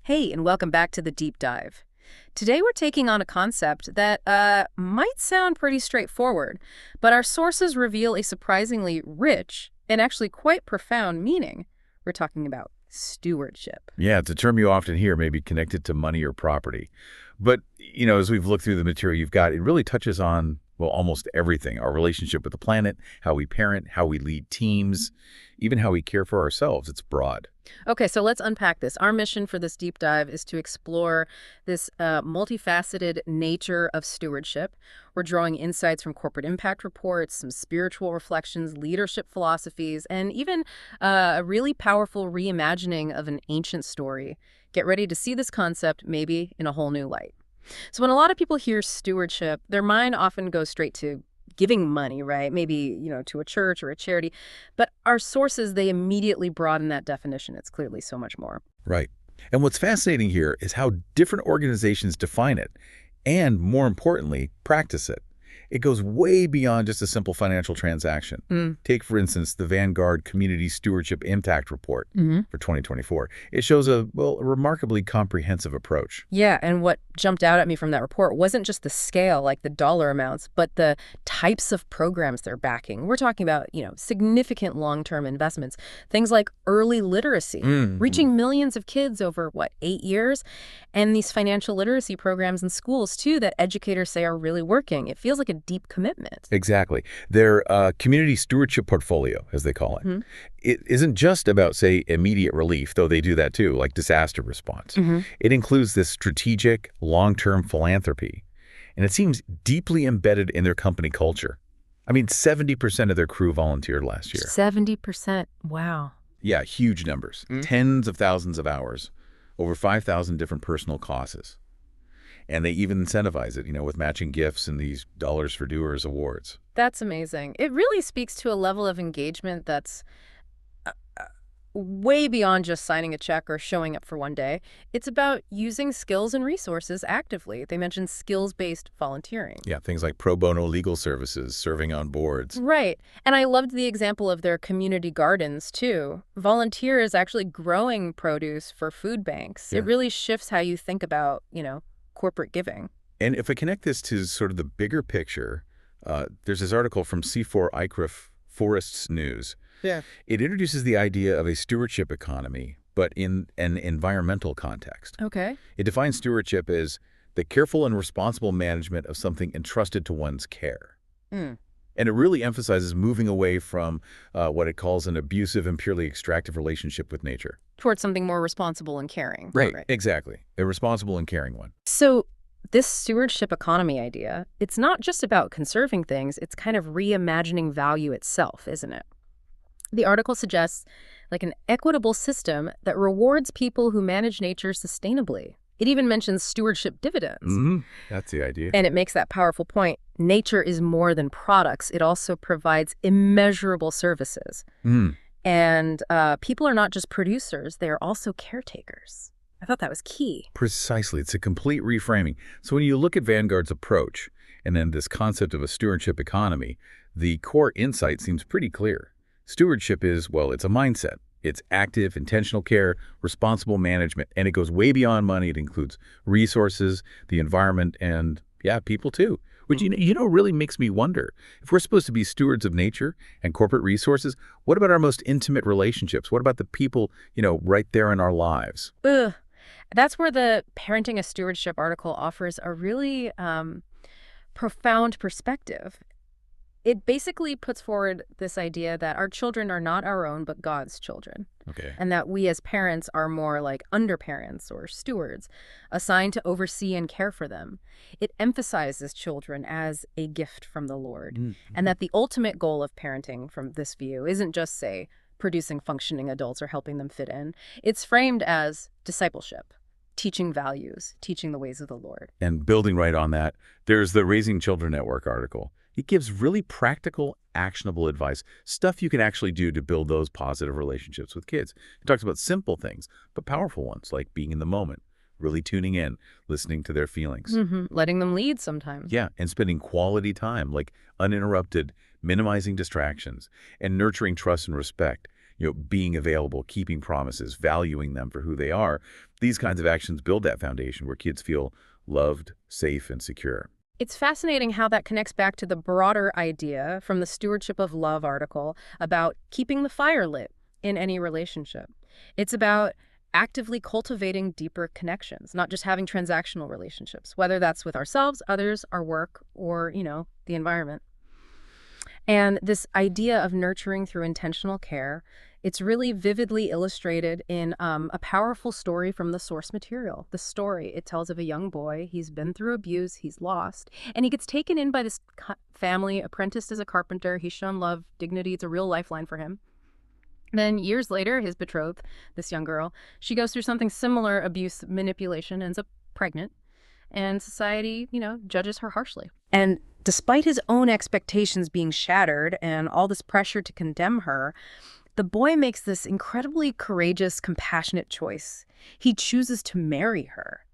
Hey, and welcome back to the Deep Dive. Today we're taking on a concept that might sound pretty straightforward, but our sources reveal a surprisingly rich and actually quite profound meaning. We're talking about stewardship. Yeah, it's a term you often hear, maybe connected to money or property. But, as we've looked through the material you've got, it really touches on, well, almost everything. Our relationship with the planet, how we parent, how we lead teams, even how we care for ourselves. It's broad. Okay, so let's unpack this. Our mission for this deep dive is to explore this multifaceted nature of stewardship. We're drawing insights from corporate impact reports, some spiritual reflections, leadership philosophies, and even a really powerful reimagining of an ancient story. Get ready to see this concept maybe in a whole new light. So when a lot of people hear stewardship, their mind often goes straight to giving money, right? Maybe, to a church or a charity. But our sources, they immediately broaden that definition. It's clearly so much more. Right. And what's fascinating here is how different organizations define it and, more importantly, practice it. It goes way beyond just a simple financial transaction. Take, for instance, the Vanguard Community Stewardship Impact Report for 2024. It shows a remarkably comprehensive approach. Yeah, and what jumped out at me from that report wasn't just the scale, like the dollar amounts, but the types of programs they're backing. We're talking about, significant long-term investments. Things like early literacy, reaching millions of kids over, 8 years? And these financial literacy programs in schools, too, that educators say are really working. It feels like a deep commitment. Exactly. Their community stewardship portfolio, as they call it, it isn't just about, say, immediate relief, though they do that too, like disaster response. It includes this strategic, long-term philanthropy, and it seems deeply embedded in their company culture. I mean, 70% of their crew volunteered last year. 70%. Wow. Yeah, huge numbers. Tens of thousands of hours, over 5,000 different personal causes. And they even incentivize it, with matching gifts and these Dollars for Doers awards. That's amazing. It really speaks to a level of engagement that's way beyond just signing a check or showing up for one day. It's about using skills and resources actively. They mentioned skills-based volunteering. Yeah, things like pro bono legal services, serving on boards. Right. And I loved the example of their community gardens, too. Volunteers actually growing produce for food banks. Yeah. It really shifts how you think about, corporate giving. And if I connect this to sort of the bigger picture, there's this article from C4 ICRIF Forests News. Yeah. It introduces the idea of a stewardship economy, but in an environmental context. Okay. It defines stewardship as the careful and responsible management of something entrusted to one's care. And it really emphasizes moving away from what it calls an abusive and purely extractive relationship with nature. Towards something more responsible and caring. Right. Exactly. A responsible and caring one. So this stewardship economy idea, it's not just about conserving things, it's kind of reimagining value itself, isn't it? The article suggests like an equitable system that rewards people who manage nature sustainably. It even mentions stewardship dividends. That's the idea. And it makes that powerful point. Nature is more than products. It also provides immeasurable services. And people are not just producers, they are also caretakers. I thought that was key. Precisely. It's a complete reframing. So when you look at Vanguard's approach and then this concept of a stewardship economy, the core insight seems pretty clear. Stewardship is, it's a mindset. It's active, intentional care, responsible management, and it goes way beyond money. It includes resources, the environment, and, people too. Which, really makes me wonder, if we're supposed to be stewards of nature and corporate resources, what about our most intimate relationships? What about the people, right there in our lives? That's where the Parenting a Stewardship article offers a really profound perspective. It basically puts forward this idea that our children are not our own, but God's children. Okay. And that we as parents are more like underparents or stewards, assigned to oversee and care for them. It emphasizes children as a gift from the Lord. And that the ultimate goal of parenting from this view isn't just, say, producing functioning adults or helping them fit in. It's framed as discipleship, teaching values, teaching the ways of the Lord. And building right on that, there's the Raising Children Network article. It gives really practical, actionable advice, stuff you can actually do to build those positive relationships with kids. It talks about simple things, but powerful ones, like being in the moment, really tuning in, listening to their feelings. Letting them lead sometimes. Yeah, and spending quality time, like uninterrupted, minimizing distractions, and nurturing trust and respect. being available, keeping promises, valuing them for who they are. These kinds of actions build that foundation where kids feel loved, safe, and secure. It's fascinating how that connects back to the broader idea from the Stewardship of Love article about keeping the fire lit in any relationship. It's about actively cultivating deeper connections, not just having transactional relationships, whether that's with ourselves, others, our work, or, the environment. And this idea of nurturing through intentional care, it's really vividly illustrated in a powerful story from the source material. The story, it tells of a young boy. He's been through abuse, he's lost, and he gets taken in by this family, apprenticed as a carpenter. He's shown love, dignity. It's a real lifeline for him. Then years later, his betrothed, this young girl, she goes through something similar, abuse, manipulation, ends up pregnant, and society, judges her harshly. And despite his own expectations being shattered and all this pressure to condemn her, the boy makes this incredibly courageous, compassionate choice. He chooses to marry her,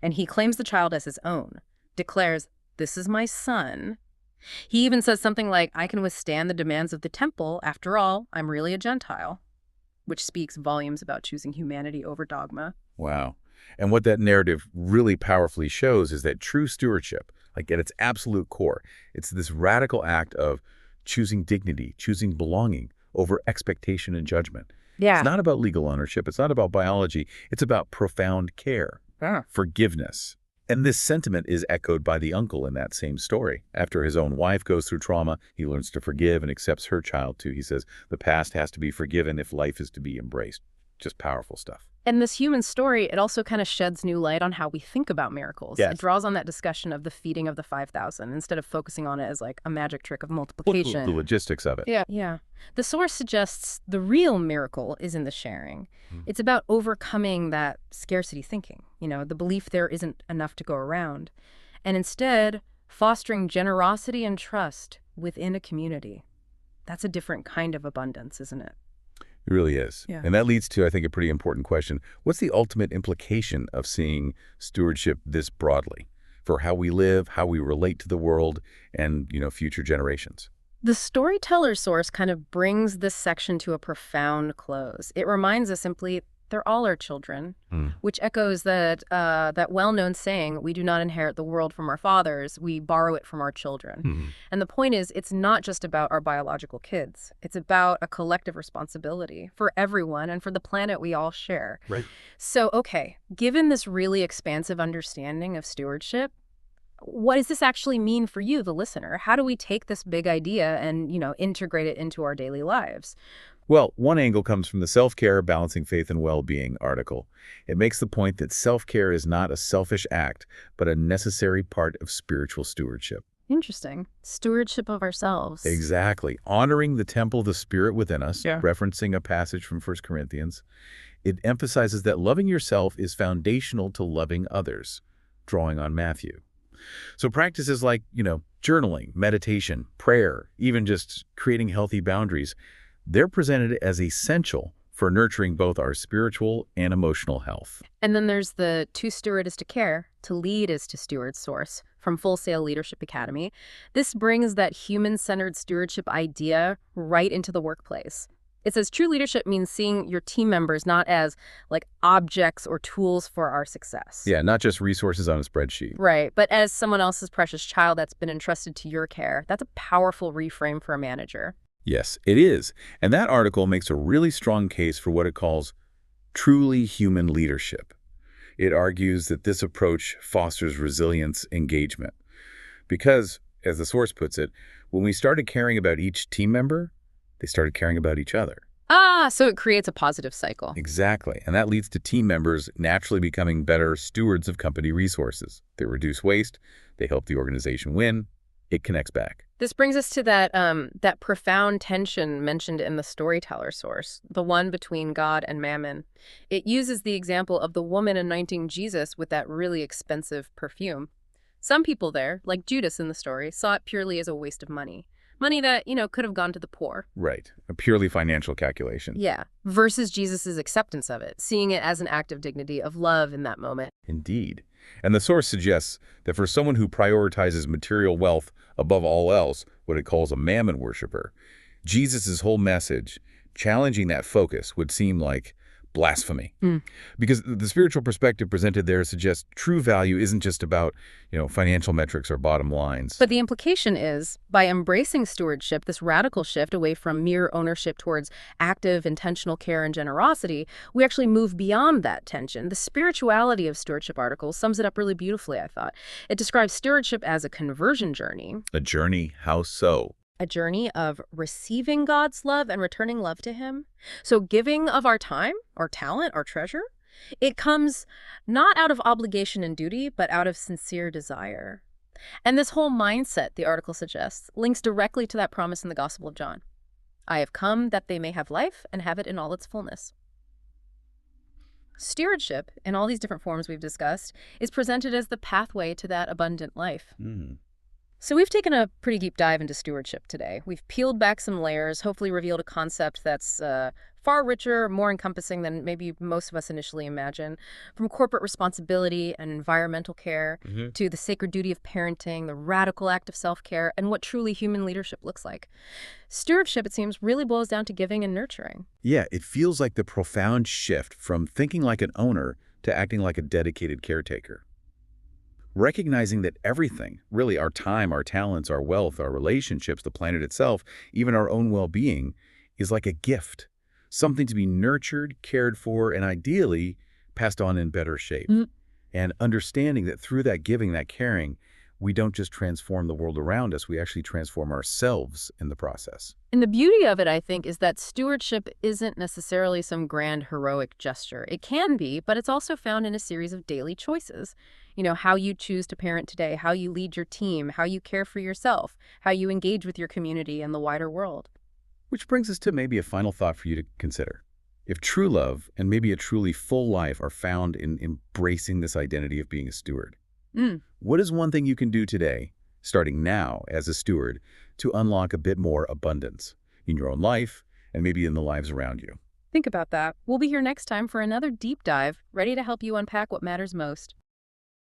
and he claims the child as his own, declares, "This is my son." He even says something like, "I can withstand the demands of the temple. After all, I'm really a Gentile," which speaks volumes about choosing humanity over dogma. Wow. And what that narrative really powerfully shows is that true stewardship, like at its absolute core, it's this radical act of choosing dignity, choosing belonging over expectation and judgment. Yeah. It's not about legal ownership. It's not about biology. It's about profound care, forgiveness. And this sentiment is echoed by the uncle in that same story. After his own wife goes through trauma, he learns to forgive and accepts her child too. He says the past has to be forgiven if life is to be embraced. Just powerful stuff. And this human story, it also kind of sheds new light on how we think about miracles. Yes. It draws on that discussion of the feeding of the 5,000 instead of focusing on it as like a magic trick of multiplication. The logistics of it. Yeah. The source suggests the real miracle is in the sharing. It's about overcoming that scarcity thinking, the belief there isn't enough to go around, and instead fostering generosity and trust within a community. That's a different kind of abundance, isn't it? It really is. Yeah. And that leads to, I think, a pretty important question. What's the ultimate implication of seeing stewardship this broadly for how we live, how we relate to the world, and, future generations? The storyteller source kind of brings this section to a profound close. It reminds us simply they're all our children, which echoes that well-known saying, "We do not inherit the world from our fathers, we borrow it from our children." And the point is, it's not just about our biological kids. It's about a collective responsibility for everyone and for the planet we all share. Right. So, okay, given this really expansive understanding of stewardship, what does this actually mean for you, the listener? How do we take this big idea and, integrate it into our daily lives? Well, one angle comes from the Self-Care, Balancing Faith and Well-Being article. It makes the point that self-care is not a selfish act, but a necessary part of spiritual stewardship. Interesting. Stewardship of ourselves. Exactly. Honoring the temple of the Spirit within us, Yeah. referencing a passage from 1 Corinthians. It emphasizes that loving yourself is foundational to loving others, drawing on Matthew. So practices like, journaling, meditation, prayer, even just creating healthy boundaries, they're presented as essential for nurturing both our spiritual and emotional health. And then there's the to steward is to care, to lead is to steward source from Full Sail Leadership Academy. This brings that human-centered stewardship idea right into the workplace. It says true leadership means seeing your team members not as like objects or tools for our success. Yeah, not just resources on a spreadsheet. Right, but as someone else's precious child that's been entrusted to your care. That's a powerful reframe for a manager. Yes, it is. And that article makes a really strong case for what it calls truly human leadership. It argues that this approach fosters resilience, engagement. Because, as the source puts it, when we started caring about each team member, they started caring about each other. So it creates a positive cycle. Exactly. And that leads to team members naturally becoming better stewards of company resources. They reduce waste. They help the organization win. It connects back. This brings us to that profound tension mentioned in the storyteller source, the one between God and mammon. It uses the example of the woman anointing Jesus with that really expensive perfume. Some people there, like Judas in the story, saw it purely as a waste of money. Money that, could have gone to the poor. Right. A purely financial calculation. Yeah. Versus Jesus's acceptance of it, seeing it as an act of dignity, of love in that moment. Indeed. And the source suggests that for someone who prioritizes material wealth above all else, what it calls a mammon worshiper, Jesus' whole message, Challenging that focus would seem like blasphemy. Because the spiritual perspective presented there suggests true value isn't just about, financial metrics or bottom lines. But the implication is, by embracing stewardship, this radical shift away from mere ownership towards active, intentional care and generosity, we actually move beyond that tension. The spirituality of stewardship article sums it up really beautifully, I thought. It describes stewardship as a conversion journey. A journey, how so? A journey of receiving God's love and returning love to Him. So giving of our time, our talent, our treasure, it comes not out of obligation and duty, but out of sincere desire. And this whole mindset, the article suggests, links directly to that promise in the Gospel of John. I have come that they may have life and have it in all its fullness. Stewardship, in all these different forms we've discussed, is presented as the pathway to that abundant life. So we've taken a pretty deep dive into stewardship today. We've peeled back some layers, hopefully revealed a concept that's far richer, more encompassing than maybe most of us initially imagine. From corporate responsibility and environmental care to the sacred duty of parenting, the radical act of self-care, and what truly human leadership looks like. Stewardship, it seems, really boils down to giving and nurturing. Yeah, it feels like the profound shift from thinking like an owner to acting like a dedicated caretaker. Recognizing that everything, really our time, our talents, our wealth, our relationships, the planet itself, even our own well-being, is like a gift, something to be nurtured, cared for, and ideally passed on in better shape. And understanding that through that giving, that caring, we don't just transform the world around us, we actually transform ourselves in the process. And the beauty of it, I think, is that stewardship isn't necessarily some grand heroic gesture. It can be, but it's also found in a series of daily choices. How you choose to parent today, how you lead your team, how you care for yourself, how you engage with your community and the wider world. Which brings us to maybe a final thought for you to consider. If true love and maybe a truly full life are found in embracing this identity of being a steward, what is one thing you can do today, starting now as a steward, to unlock a bit more abundance in your own life and maybe in the lives around you? Think about that. We'll be here next time for another deep dive, ready to help you unpack what matters most.